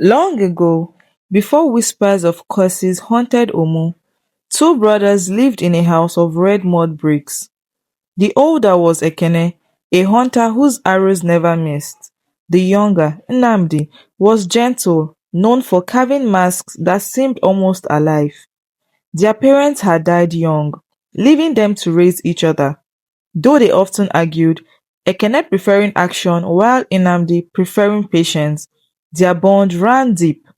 Long ago, before whispers of curses haunted Omu, two brothers lived in a house of red mud bricks. The older was Ekene, a hunter whose arrows never missed. The younger, Nnamdi, was gentle, known for carving masks that seemed almost alive. Their parents had died young, leaving them to raise each other. Though they often argued, Ekene preferring action while Nnamdi preferring patience, their bond ran deep.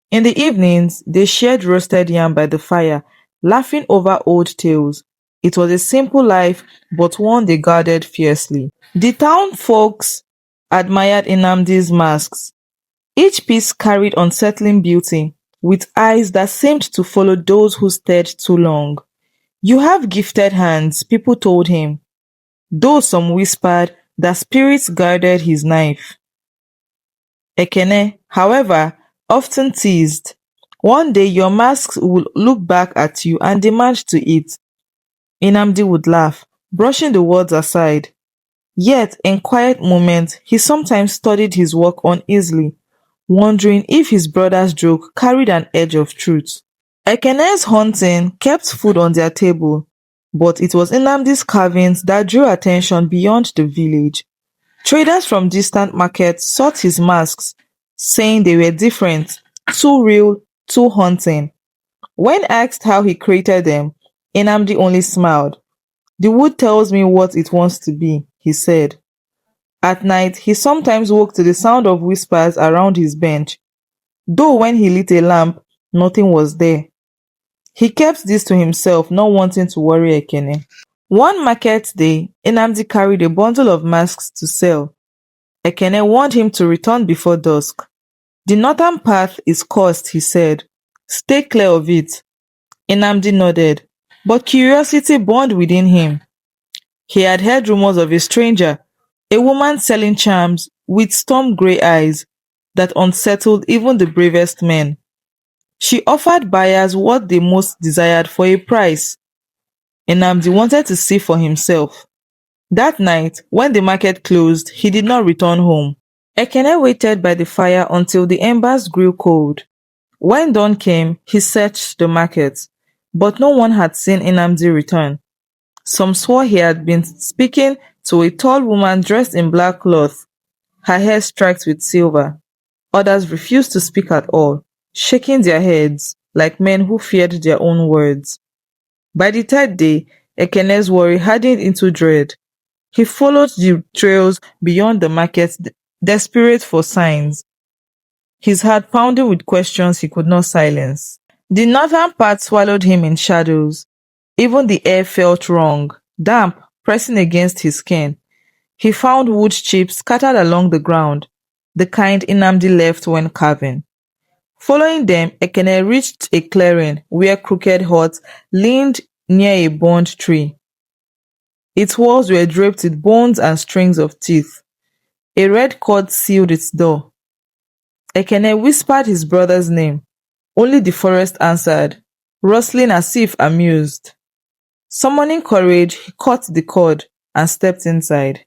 In the evenings, they shared roasted yam by the fire, laughing over old tales. It was a simple life, but one they guarded fiercely. The town folks admired Inamdi's masks. Each piece carried unsettling beauty, with eyes that seemed to follow those who stared too long. You have gifted hands, people told him, though some whispered that spirits guarded his knife. Ekene, however, often teased, one day your masks will look back at you and demand to eat. Inamdi would laugh, brushing the words aside. Yet, in quiet moments, he sometimes studied his work uneasily, wondering if his brother's joke carried an edge of truth. Ekene's hunting kept food on their table, but it was Inamdi's carvings that drew attention beyond the village. Traders from distant markets sought his masks, saying they were different, too real, too haunting. When asked how he created them, Inamdi only smiled. The wood tells me what it wants to be, he said. At night, he sometimes woke to the sound of whispers around his bench, though when he lit a lamp, nothing was there. He kept this to himself, not wanting to worry Ekene. One market day, Inamdi carried a bundle of masks to sell. Ekene warned him to return before dusk. The northern path is cursed, he said. Stay clear of it. Inamdi nodded, but curiosity burned within him. He had heard rumors of a stranger, a woman selling charms with storm grey eyes that unsettled even the bravest men. She offered buyers what they most desired for a price. Nnamdi wanted to see for himself. That night, when the market closed, he did not return home. Ekene waited by the fire until the embers grew cold. When dawn came, he searched the market, but no one had seen Nnamdi return. Some swore he had been speaking to a tall woman dressed in black cloth, her hair striped with silver. Others refused to speak at all, shaking their heads like men who feared their own words. By the third day, Ekene's worry hardened into dread. He followed the trails beyond the market, desperate for signs, his heart pounding with questions he could not silence. The northern path swallowed him in shadows. Even the air felt wrong, damp, pressing against his skin. He found wood chips scattered along the ground, the kind Inamdi left when carving. Following them, Ekene reached a clearing where crooked huts leaned near a burned tree. Its walls were draped with bones and strings of teeth. A red cord sealed its door. Ekene whispered his brother's name. Only the forest answered, rustling as if amused. Summoning courage, he caught the cord and stepped inside.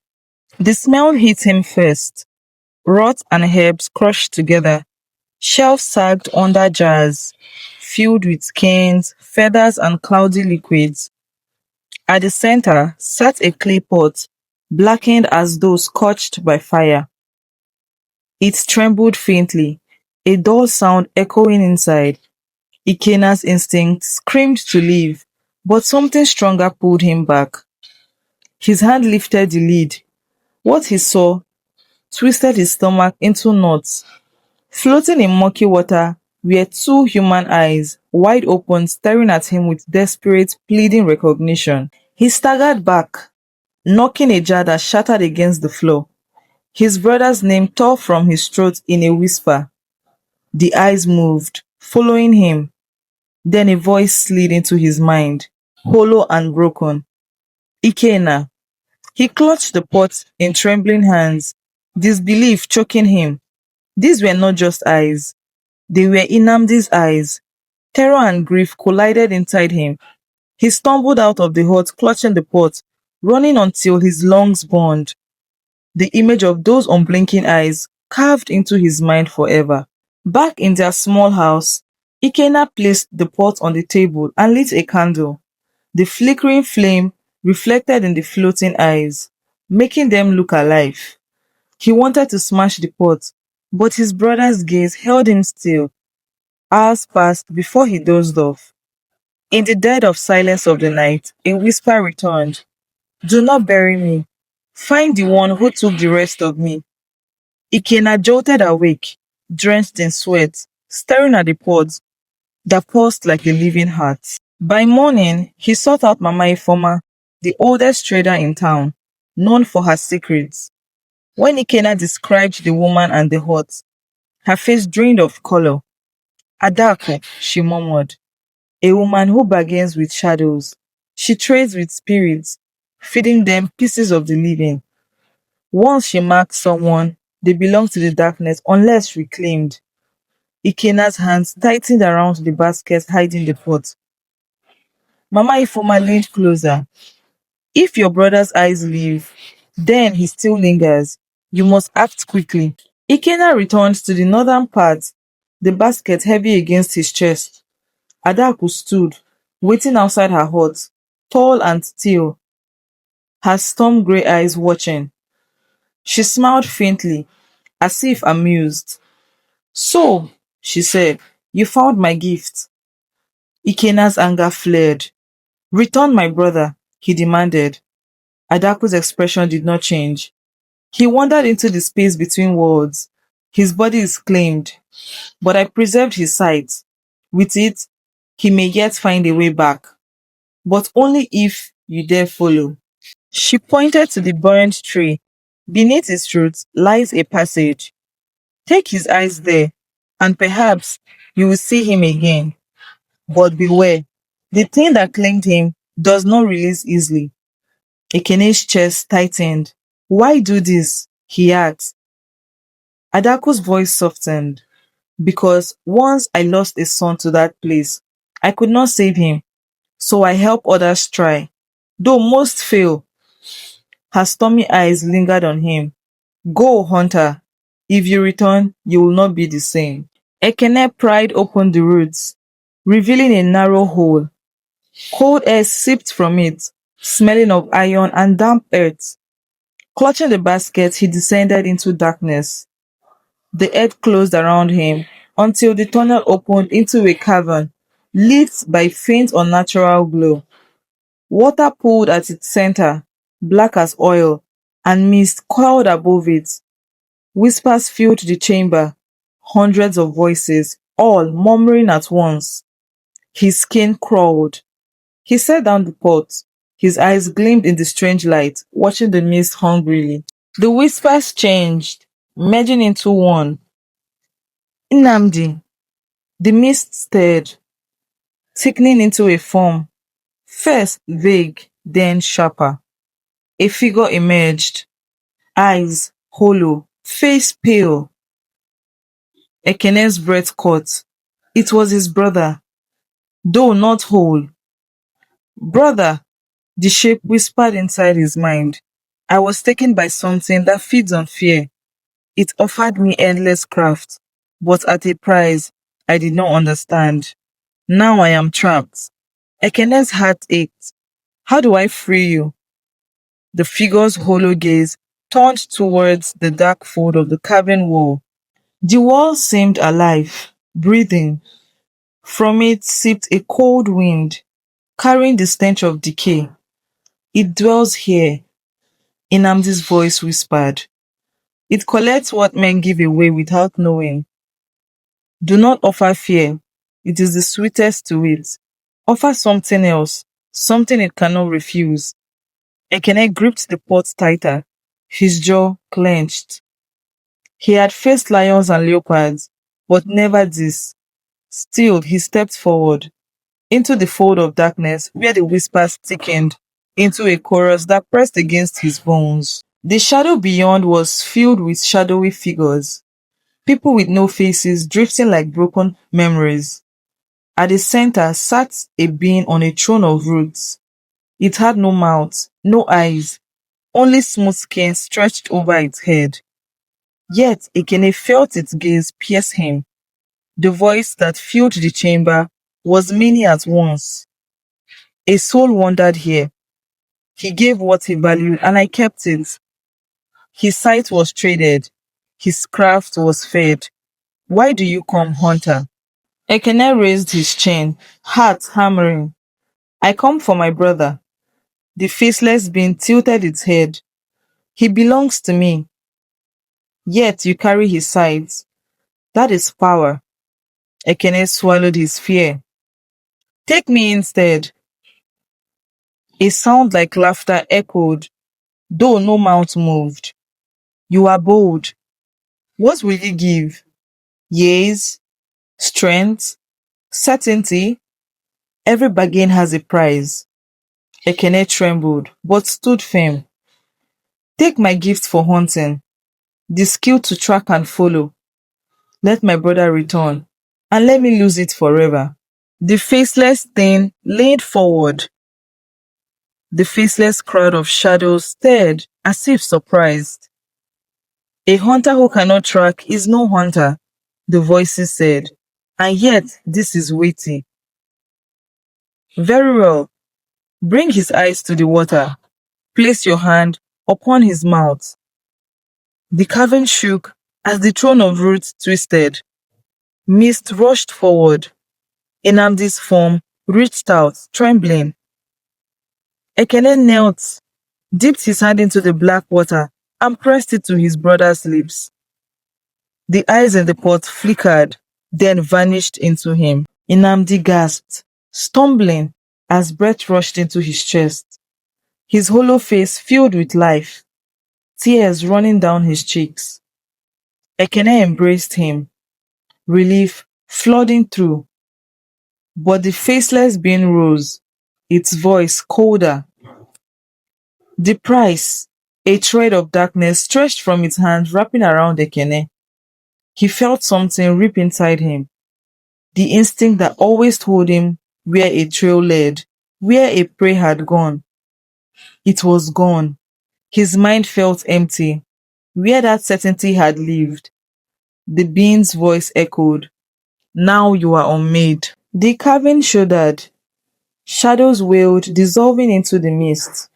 The smell hit him first. Rot and herbs crushed together. Shelves sagged under jars, filled with skins, feathers, and cloudy liquids. At the center sat a clay pot, blackened as though scorched by fire. It trembled faintly, a dull sound echoing inside. Ikena's instinct screamed to leave, but something stronger pulled him back. His hand lifted the lid. What he saw twisted his stomach into knots. Floating in murky water were two human eyes, wide open, staring at him with desperate, pleading recognition. He staggered back, knocking a jar that shattered against the floor. His brother's name tore from his throat in a whisper. The eyes moved, following him. Then a voice slid into his mind, hollow and broken. Ekene. He clutched the pot in trembling hands, disbelief choking him. These were not just eyes. They were Inamdi's eyes. Terror and grief collided inside him. He stumbled out of the hut, clutching the pot, running until his lungs burned. The image of those unblinking eyes carved into his mind forever. Back in their small house, Ikena placed the pot on the table and lit a candle. The flickering flame reflected in the floating eyes, making them look alive. He wanted to smash the pot, but his brother's gaze held him still. Hours passed before he dozed off. In the dead of silence of the night, a whisper returned. Do not bury me. Find the one who took the rest of me. Ikena jolted awake, drenched in sweat, staring at the pot that pulsed like a living heart. By morning, he sought out Mama Ifoma, the oldest trader in town, known for her secrets. When Ikena described the woman and the hut, her face drained of color. Adako, she murmured, a woman who bargains with shadows. She trades with spirits, feeding them pieces of the living. Once she marked someone, they belong to the darkness unless reclaimed. Ikena's hands tightened around the basket hiding the pot. Mama Ifoma leaned closer. If your brother's eyes leave, then he still lingers. You must act quickly. Ikena returned to the northern part, the basket heavy against his chest. Adaku stood, waiting outside her hut, tall and still, her storm grey eyes watching. She smiled faintly, as if amused. So, she said, you found my gift. Ikena's anger flared. Return my brother, he demanded. Adaku's expression did not change. He wandered into the space between worlds. His body is claimed, but I preserved his sight. With it, he may yet find a way back, but only if you dare follow. She pointed to the burned tree. Beneath its roots lies a passage. Take his eyes there, and perhaps you will see him again. But beware, the thing that claimed him does not release easily. Ekene's chest tightened. Why do this? He asked. Adako's voice softened. Because once I lost a son to that place, I could not save him, so I help others try. Though most fail, her stormy eyes lingered on him. Go, hunter. If you return, you will not be the same. Ekene pried open the roots, revealing a narrow hole. Cold air seeped from it, smelling of iron and damp earth. Clutching the basket, he descended into darkness. The earth closed around him until the tunnel opened into a cavern, lit by faint unnatural glow. Water pooled at its center, black as oil, and mist coiled above it. Whispers filled the chamber, hundreds of voices, all murmuring at once. His skin crawled. He set down the pot. His eyes gleamed in the strange light, watching the mist hungrily. The whispers changed, merging into one. Nnamdi. The mist stirred, thickening into a form, first vague, then sharper. A figure emerged, eyes hollow, face pale. Ekene's breath caught. It was his brother, though not whole. Brother, the shape whispered inside his mind. I was taken by something that feeds on fear. It offered me endless craft, but at a price I did not understand. Now I am trapped. Ekene's heart ached. How do I free you? The figure's hollow gaze turned towards the dark fold of the cavern wall. The wall seemed alive, breathing. From it seeped a cold wind, carrying the stench of decay. It dwells here, Inamdi's voice whispered. It collects what men give away without knowing. Do not offer fear. It is the sweetest to it. Offer something else, something it cannot refuse. Ekene gripped the pot tighter, his jaw clenched. He had faced lions and leopards, but never this. Still, he stepped forward, into the fold of darkness where the whispers thickened into a chorus that pressed against his bones. The shadow beyond was filled with shadowy figures, people with no faces drifting like broken memories. At the center sat a being on a throne of roots. It had no mouth, no eyes, only smooth skin stretched over its head. Yet Ekene felt its gaze pierce him. The voice that filled the chamber was many at once. A soul wandered here. He gave what he valued, and I kept it. His sight was traded. His craft was fed. Why do you come, hunter? Ekene raised his chin, heart hammering. I come for my brother. The faceless being tilted its head. He belongs to me. Yet you carry his sides. That is power. Ekene swallowed his fear. Take me instead. A sound like laughter echoed, though no mouth moved. You are bold. What will you give? Yeas, strength, certainty. Every bargain has a price. Ekene trembled, but stood firm. Take my gift for hunting, the skill to track and follow. Let my brother return, and let me lose it forever. The faceless thing leaned forward. The faceless crowd of shadows stared as if surprised. A hunter who cannot track is no hunter, the voices said, and yet this is weighty. Very well, bring his eyes to the water. Place your hand upon his mouth. The cavern shook as the throne of roots twisted. Mist rushed forward. Enamdi's form reached out, trembling. Ekene knelt, dipped his hand into the black water, and pressed it to his brother's lips. The eyes in the pot flickered, then vanished into him. Enamdi gasped, stumbling as breath rushed into his chest. His hollow face filled with life, tears running down his cheeks. Ekene embraced him, relief flooding through. But the faceless being rose, its voice colder. The price, a thread of darkness stretched from its hand wrapping around Ekene. He felt something rip inside him, the instinct that always told him where a trail led, where a prey had gone. It was gone. His mind felt empty, where that certainty had lived. The being's voice echoed, now you are unmade. The cavern shuddered. Shadows wailed, dissolving into the mist.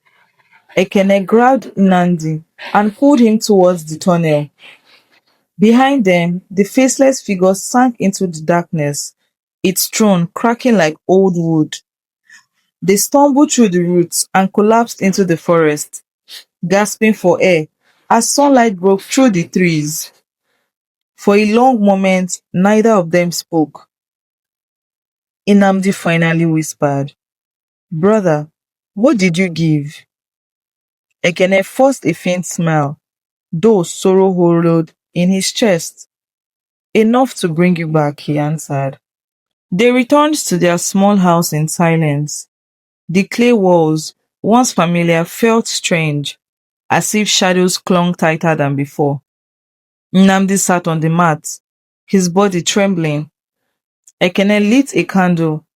Ekene grabbed Nandi and pulled him towards the tunnel. Behind them, the faceless figure sank into the darkness, its throne cracking like old wood. They stumbled through the roots and collapsed into the forest, gasping for air as sunlight broke through the trees. For a long moment, neither of them spoke. Inamdi finally whispered, brother, what did you give? Ekene forced a faint smile, though sorrow hollowed in his chest. Enough to bring you back, he answered. They returned to their small house in silence. The clay walls, once familiar, felt strange, as if shadows clung tighter than before. Nnamdi sat on the mat, his body trembling. Ekene lit a candle,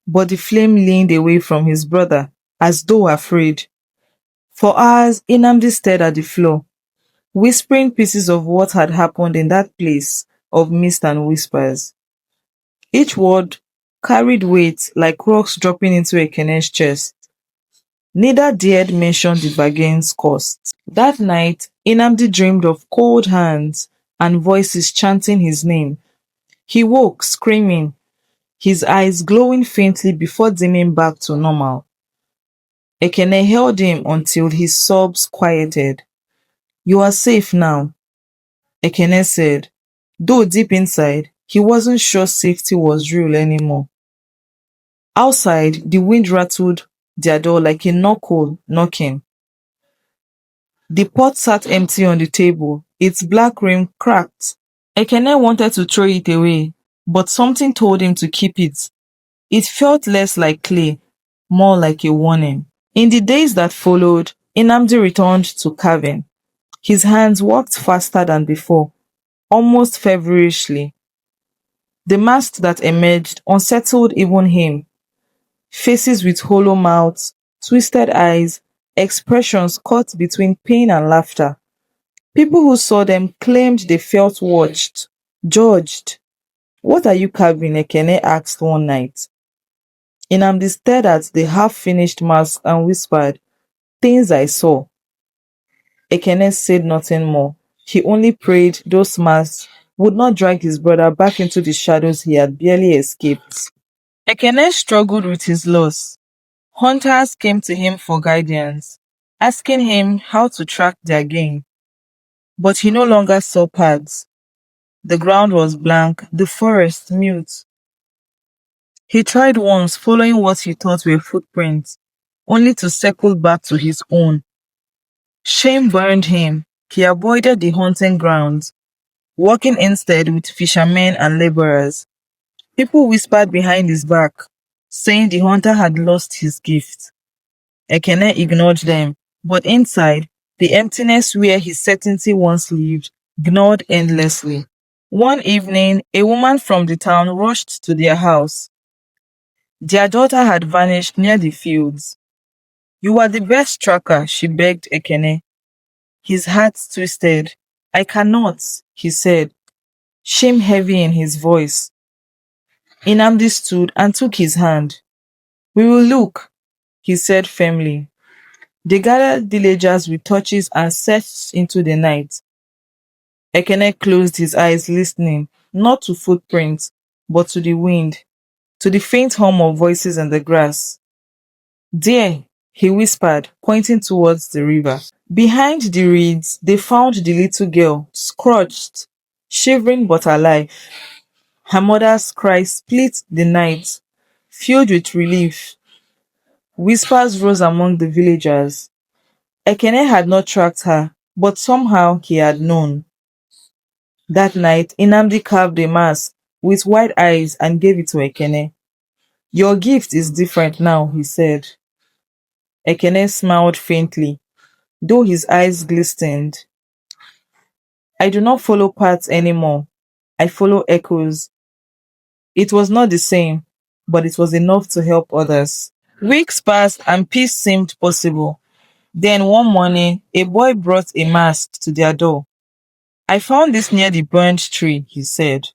but the flame leaned away from his brother, as though afraid. For hours, Nnamdi stared at the floor, whispering pieces of what had happened in that place of mist and whispers. Each word carried weight like rocks dropping into Ekene's chest. Neither dared mention the bargain's cost. That night, Inamdi dreamed of cold hands and voices chanting his name. He woke, screaming, his eyes glowing faintly before dimming back to normal. Ekene held him until his sobs quieted. You are safe now, Ekene said, though deep inside, he wasn't sure safety was real anymore. Outside, the wind rattled their door like a knuckle knocking. The pot sat empty on the table, its black rim cracked. Ekene wanted to throw it away, but something told him to keep it. It felt less like clay, more like a warning. In the days that followed, Inamdi returned to carving. His hands worked faster than before, almost feverishly. The mask that emerged unsettled even him. Faces with hollow mouths, twisted eyes, expressions caught between pain and laughter. People who saw them claimed they felt watched, judged. What are you carving? Ekene asked one night. Inamdi stared at the half-finished mask and whispered, things I saw. Ekene said nothing more. He only prayed those masks would not drag his brother back into the shadows he had barely escaped. Ekene struggled with his loss. Hunters came to him for guidance, asking him how to track their game. But he no longer saw paths. The ground was blank, the forest mute. He tried once, following what he thought were footprints, only to circle back to his own. Shame burned him. He avoided the hunting grounds, working instead with fishermen and laborers. People whispered behind his back, saying the hunter had lost his gift. Ekene ignored them, but inside, the emptiness where his certainty once lived gnawed endlessly. One evening, a woman from the town rushed to their house. Their daughter had vanished near the fields. You are the best tracker, she begged Ekene. His heart twisted. I cannot, he said, shame heavy in his voice. Inamdi stood and took his hand. We will look, he said firmly. They gathered villagers with torches and searched into the night. Ekene closed his eyes, listening, not to footprints, but to the wind, to the faint hum of voices in the grass. There, he whispered, pointing towards the river. Behind the reeds, they found the little girl, scorched, shivering but alive. Her mother's cry split the night, filled with relief. Whispers rose among the villagers. Ekene had not tracked her, but somehow he had known. That night, Inamdi carved a mask with wide eyes and gave it to Ekene. Your gift is different now, he said. Ekene smiled faintly, though his eyes glistened. I do not follow paths anymore. I follow echoes. It was not the same, but it was enough to help others. Weeks passed and peace seemed possible. Then one morning, a boy brought a mask to their door. I found this near the burned tree, he said.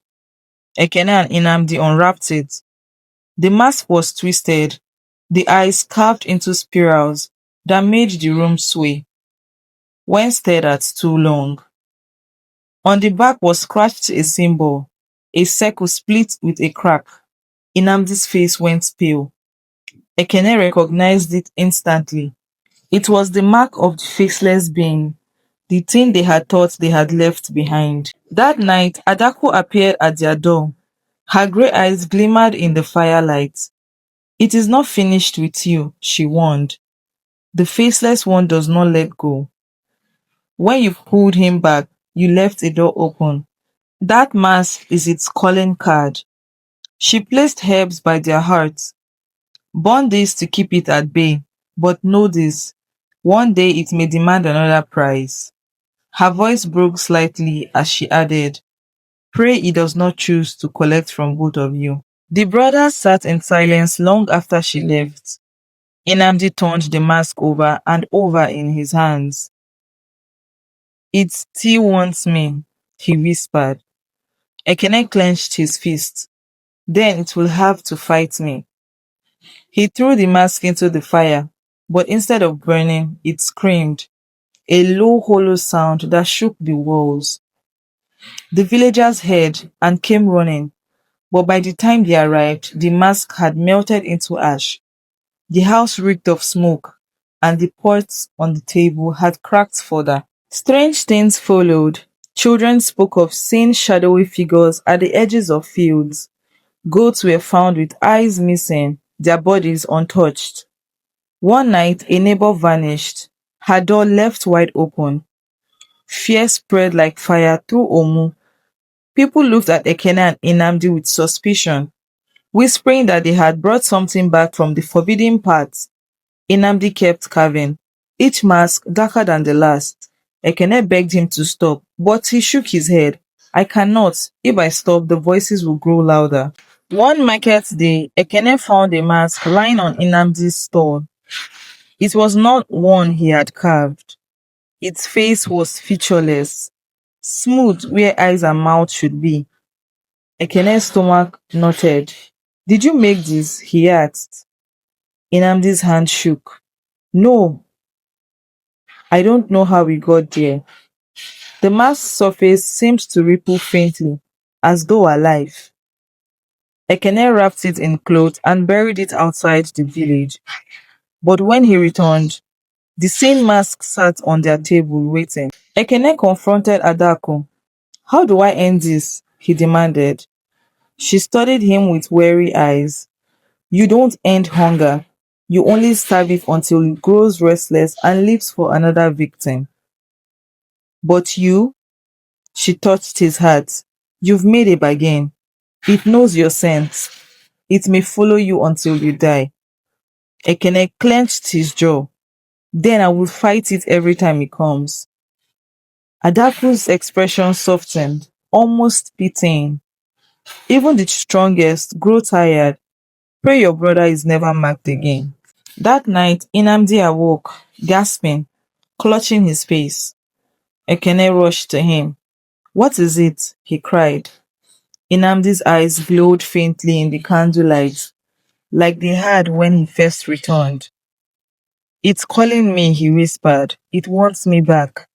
Ekene and Inamdi unwrapped it. The mask was twisted, the eyes carved into spirals that made the room sway when stared at too long. On the back was scratched a symbol, a circle split with a crack. Inamdi's face went pale. Ekene recognized it instantly. It was the mark of the faceless being, the thing they had thought they had left behind. That night, Adako appeared at their door. Her grey eyes glimmered in the firelight. It is not finished with you, she warned. The faceless one does not let go. When you pulled him back, you left a door open. That mask is its calling card. She placed herbs by their hearts. Burn this to keep it at bay, but know this. One day it may demand another prize. Her voice broke slightly as she added, pray it does not choose to collect from both of you. The brothers sat in silence long after she left. Inamdi turned the mask over and over in his hands. It still wants me, he whispered. Ekene clenched his fist. Then it will have to fight me. He threw the mask into the fire, but instead of burning, it screamed, a low, hollow sound that shook the walls. The villagers heard and came running, but by the time they arrived, the mask had melted into ash. The house reeked of smoke, and the pots on the table had cracked further. Strange things followed. Children spoke of seeing shadowy figures at the edges of fields. Goats were found with eyes missing, their bodies untouched. One night, a neighbor vanished, her door left wide open. Fear spread like fire through Omu. People looked at Ekene and Inamdi with suspicion, whispering that they had brought something back from the forbidden parts. Inamdi kept carving, each mask darker than the last. Ekene begged him to stop, but he shook his head. I cannot. If I stop, the voices will grow louder. One market day, Ekene found a mask lying on Inamdi's stall. It was not one he had carved. Its face was featureless, smooth where eyes and mouth should be. Ekene's stomach knotted. Did you make this? He asked. Inamdi's hand shook. No, I don't know how we got there. The mask's surface seemed to ripple faintly, as though alive. Ekene wrapped it in cloth and buried it outside the village. But when he returned, the same mask sat on their table waiting. Ekene confronted Adako. How do I end this? He demanded. She studied him with weary eyes. You don't end hunger. You only starve it until it grows restless and leaps for another victim. But you, she touched his heart. You've made a bargain. It knows your scent. It may follow you until you die. Ekene clenched his jaw. Then I will fight it every time it comes. Adaku's expression softened, almost pitying. Even the strongest grow tired. Pray your brother is never marked again. That night, Inamdi awoke, gasping, clutching his face. Ekene rushed to him. What is it? He cried. Inamdi's eyes glowed faintly in the candlelight, like they had when he first returned. It's calling me, he whispered. It wants me back.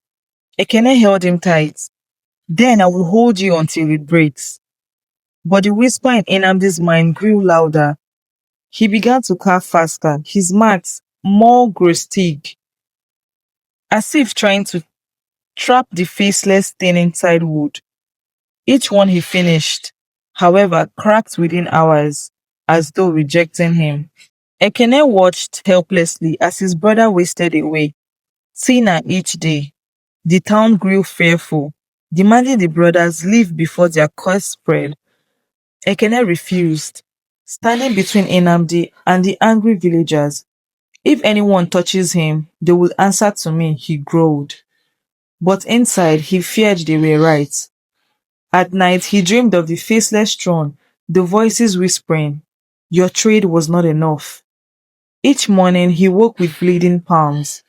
Ekene held him tight. Then I will hold you until it breaks. But the whisper in Inamdi's mind grew louder. He began to carve faster, his marks more grotesque, as if trying to trap the faceless thing inside wood. Each one he finished, however, cracked within hours, as though rejecting him. Ekene watched helplessly as his brother wasted away, thinner each day. The town grew fearful, demanding the brothers leave before their curse spread. Ekene refused, standing between Enamdi and the angry villagers. If anyone touches him, they will answer to me, he growled. But inside, he feared they were right. At night, he dreamed of the faceless throne, the voices whispering, Your trade was not enough. Each morning, he woke with bleeding palms,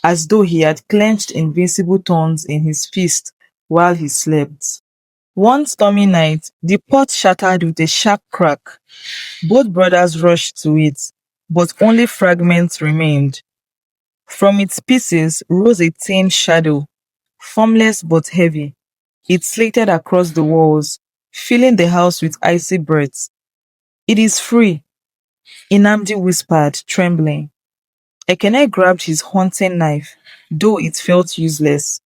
as though he had clenched invincible thorns in his fist while he slept. One stormy night, the pot shattered with a sharp crack. Both brothers rushed to it, but only fragments remained. From its pieces rose a thin shadow, formless but heavy. It slittered across the walls, filling the house with icy breaths. It is free, Inamdi whispered, trembling. Ekene grabbed his hunting knife, though it felt useless.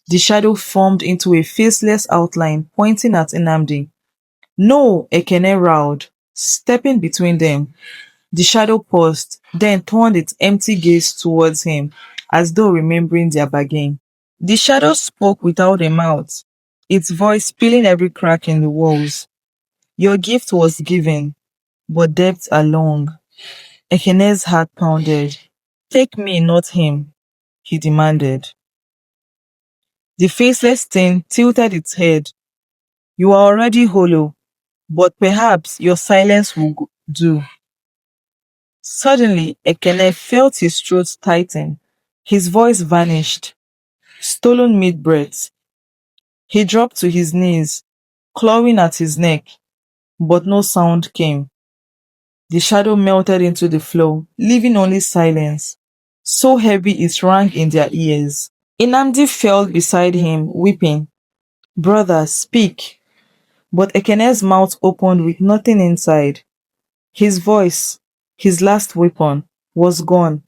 The shadow formed into a faceless outline pointing at Inamdi. No, Ekene roared, stepping between them. The shadow paused, then turned its empty gaze towards him, as though remembering their bargain. The shadow spoke without a mouth, its voice filling every crack in the walls. Your gift was given, but debts are long. Ekene's heart pounded. Take me, not him, he demanded. The faceless thing tilted its head. You are already hollow, but perhaps your silence will do. Suddenly, Ekene felt his throat tighten. His voice vanished, stolen mid-breath. He dropped to his knees, clawing at his neck, but no sound came. The shadow melted into the floor, leaving only silence, so heavy it rang in their ears. Inamdi fell beside him, weeping. Brother, speak. But Ekene's mouth opened with nothing inside. His voice, his last weapon, was gone.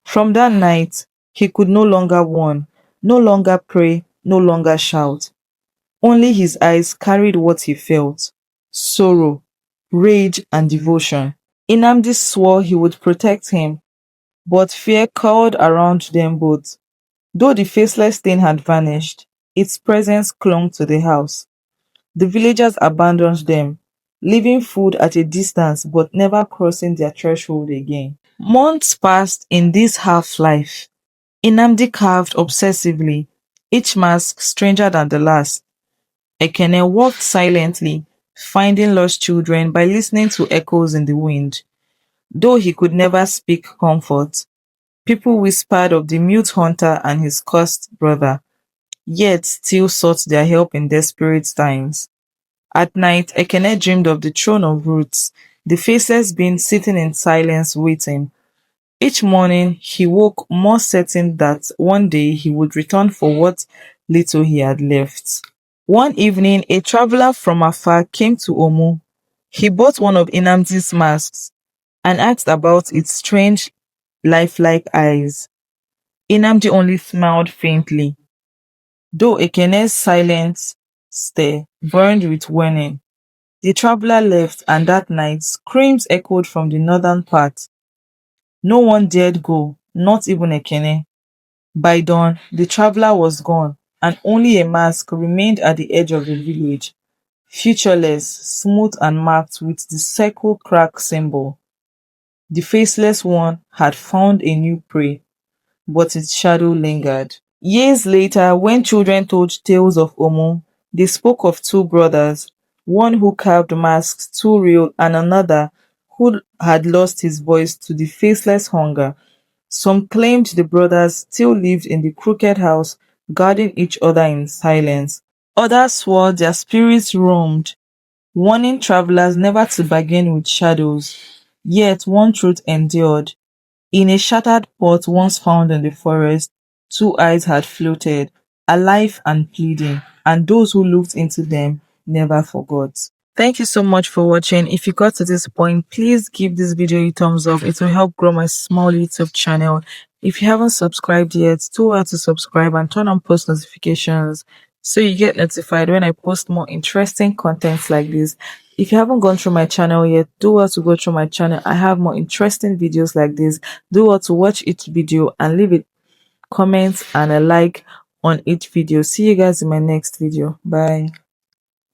From that night, he could no longer warn, no longer pray, no longer shout. Only his eyes carried what he felt: sorrow, rage, and devotion. Inamdi swore he would protect him, but fear crawled around them both. Though the faceless thing had vanished, its presence clung to the house. The villagers abandoned them, leaving food at a distance but never crossing their threshold again. Months passed in this half-life. Inamdi carved obsessively, each mask stranger than the last. Ekene walked silently, finding lost children by listening to echoes in the wind. Though he could never speak comfort, people whispered of the mute hunter and his cursed brother, yet still sought their help in desperate times. At night, Ekene dreamed of the throne of roots, the faceless being sitting in silence waiting. Each morning, he woke more certain that one day he would return for what little he had left. One evening, a traveler from afar came to Omu. He bought one of Inamdi's masks and asked about its strange, lifelike eyes. Inamdi only smiled faintly, though Ekene's silent stare burned with warning. The traveler left, and that night, screams echoed from the northern part. No one dared go, not even Ekene. By dawn, the traveler was gone, and only a mask remained at the edge of the village, featureless, smooth, and marked with the circle crack symbol. The faceless one had found a new prey, but its shadow lingered. Years later, when children told tales of Omu, they spoke of two brothers, one who carved masks too real and another who had lost his voice to the faceless hunger. Some claimed the brothers still lived in the crooked house, guarding each other in silence. Others swore their spirits roamed, warning travelers never to bargain with shadows. Yet one truth endured. In a shattered pot once found in the forest, two eyes had floated, alive and pleading, and those who looked into them never forgot. Thank you so much for watching. If you got to this point, please give this video a thumbs up. It will help grow my small YouTube channel. If you haven't subscribed yet, do well to subscribe and turn on post notifications so you get notified when I post more interesting contents like this. If you haven't gone through my channel yet, do well to go through my channel. I have more interesting videos like this. Do well to watch each video and leave a comment and a like on each video. See you guys in my next video. Bye.